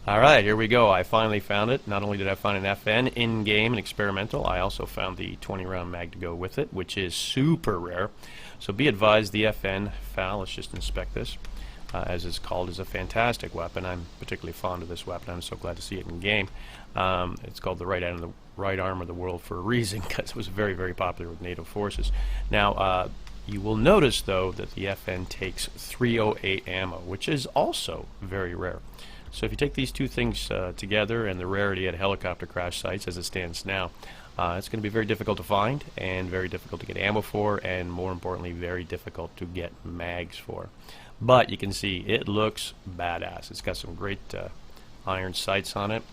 Alright, here we go. I finally found it. Not only did I find an FN in-game and experimental, I also found the 20-round mag to go with it, which is super rare. So be advised, the FN FAL, let's just inspect this, as it's called, is a fantastic weapon. I'm particularly fond of this weapon. I'm so glad to see it in game. It's called the right arm of the world for a reason, because it was very, very popular with NATO forces. Now, you will notice, though, that the FN takes 308 ammo, which is also very rare. So if you take these two things together and the rarity at helicopter crash sites as it stands now, it's going to be very difficult to find and very difficult to get ammo for, and more importantly, very difficult to get mags for. But you can see it looks badass. It's got some great iron sights on it.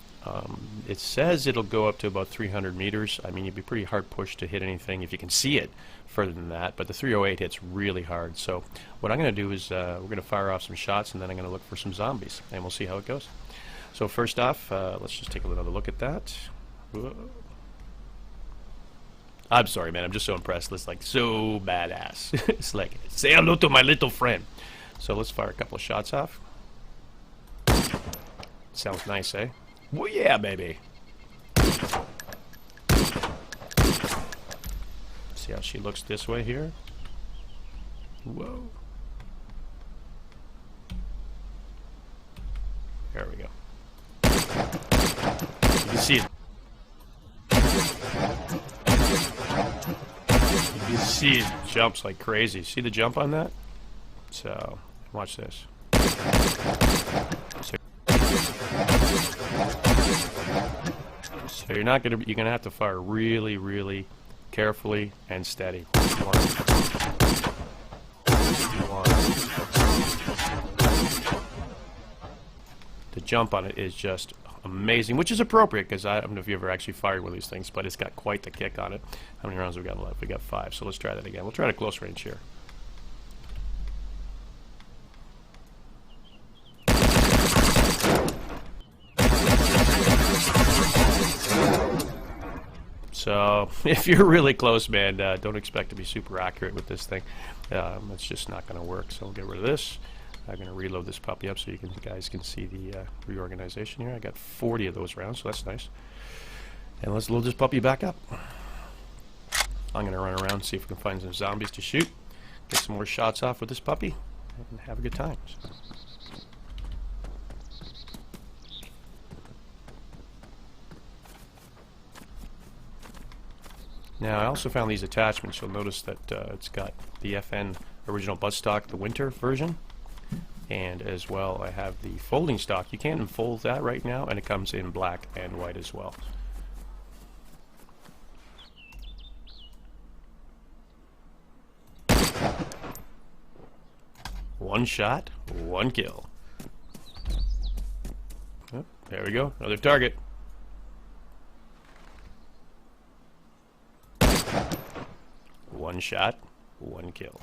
It says it'll go up to about 300 meters. I mean, you'd be pretty hard pushed to hit anything if you can see it further than that, but the 308 hits really hard. So what I'm going to do is we're going to fire off some shots, and then I'm going to look for some zombies, and we'll see how it goes. So first off, let's just take another look at that. Whoa. I'm sorry, man. I'm just so impressed. It's like so badass. It's like, say hello to my little friend. So let's fire a couple of shots off. Sounds nice, eh? Well, yeah, baby. See how she looks this way here? Whoa. There we go. You can see it. You can see it jumps like crazy. See the jump on that? So, watch this. So you're gonna have to fire really, really carefully and steady. The jump on it is just amazing, which is appropriate because I don't know if you ever actually fired one of these things, but it's got quite the kick on it. How many rounds have we got left? We got 5, so let's try that again. We'll try it at close range here. So, if you're really close, man, don't expect to be super accurate with this thing. It's just not going to work. So we'll get rid of this. I'm going to reload this puppy up so you guys can see the reorganization here. I got 40 of those rounds, so that's nice. And let's load this puppy back up. I'm going to run around and see if we can find some zombies to shoot. Get some more shots off with this puppy, and have a good time. Now, I also found these attachments. You'll notice that it's got the FN original buttstock, the winter version, and as well I have the folding stock. You can't unfold that right now, and it comes in black and white as well. One shot, one kill. Oh, there we go, another target. One shot, one kill.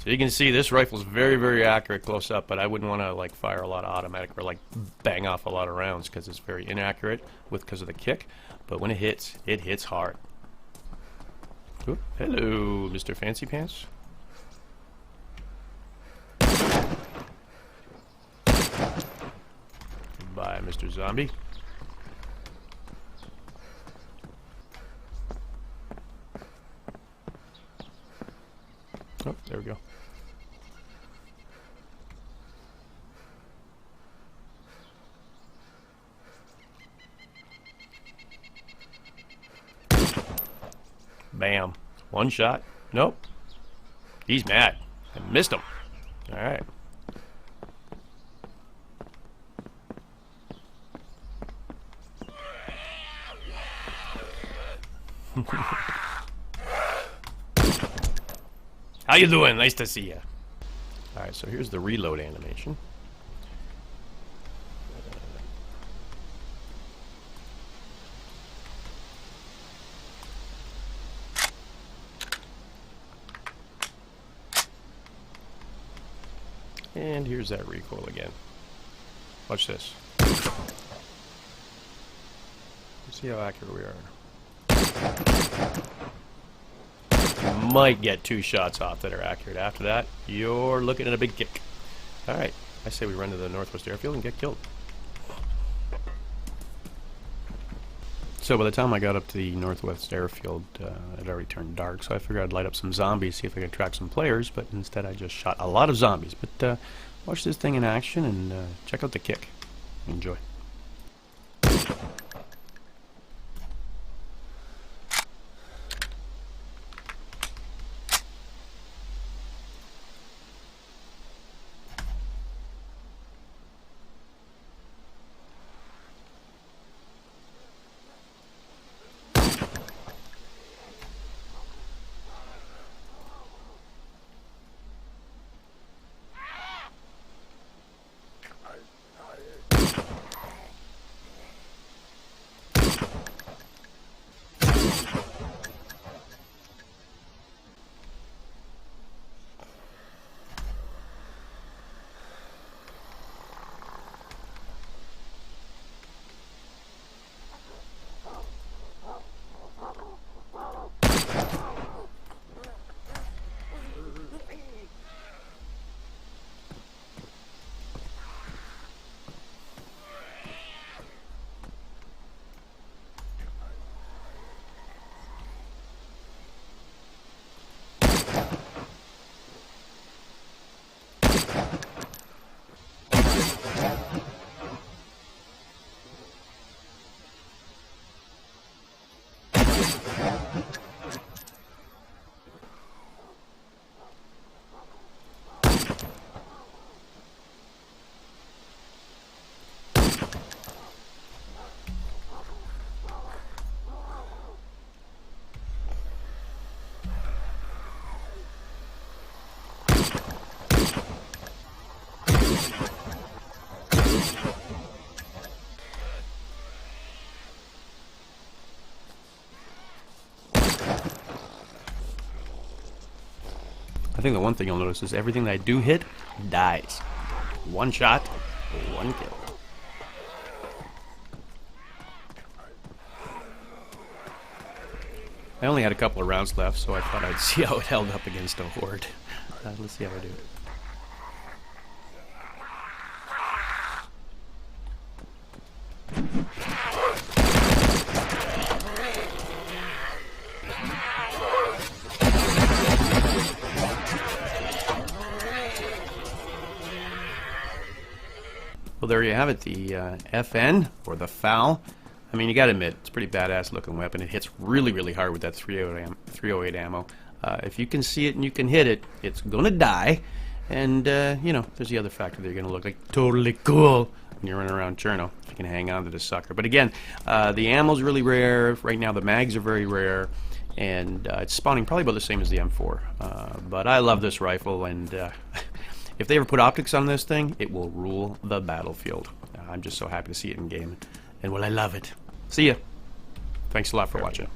So you can see this rifle's very, very accurate close up, but I wouldn't want to like fire a lot of automatic or like bang off a lot of rounds because it's very inaccurate because of the kick. But when it hits hard. Ooh, hello, Mr. Fancy Pants. Bye, Mr. Zombie. Oh, there we go. Bam. One shot. Nope. He's mad. I missed him. Alright. How you doing? Nice to see you. Alright, so here's the reload animation. And here's that recoil again. Watch this. Let's see how accurate we are. You might get 2 shots off that are accurate. After that, you're looking at a big kick. Alright, I say we run to the Northwest Airfield and get killed. So by the time I got up to the northwest airfield, it had already turned dark, so I figured I'd light up some zombies, see if I could attract some players, but instead I just shot a lot of zombies. But watch this thing in action and check out the kick. Enjoy. I think the one thing you'll notice is everything that I do hit dies. One shot, one kill. I only had a couple of rounds left, so I thought I'd see how it held up against a horde. Let's see how I do it. Well, there you have it, the FN, or the FAL. I mean, you gotta admit, it's a pretty badass looking weapon. It hits really, really hard with that 308 ammo. If you can see it and you can hit it, it's gonna die. And, you know, there's the other factor that you're gonna look like totally cool when you're running around Cherno, if you can hang on to this sucker. But again, the ammo's really rare. Right now, the mags are very rare. And it's spawning probably about the same as the M4. But I love this rifle, and if they ever put optics on this thing, it will rule the battlefield. I'm just so happy to see it in game. And well, I love it. See ya. Thanks a lot for watching.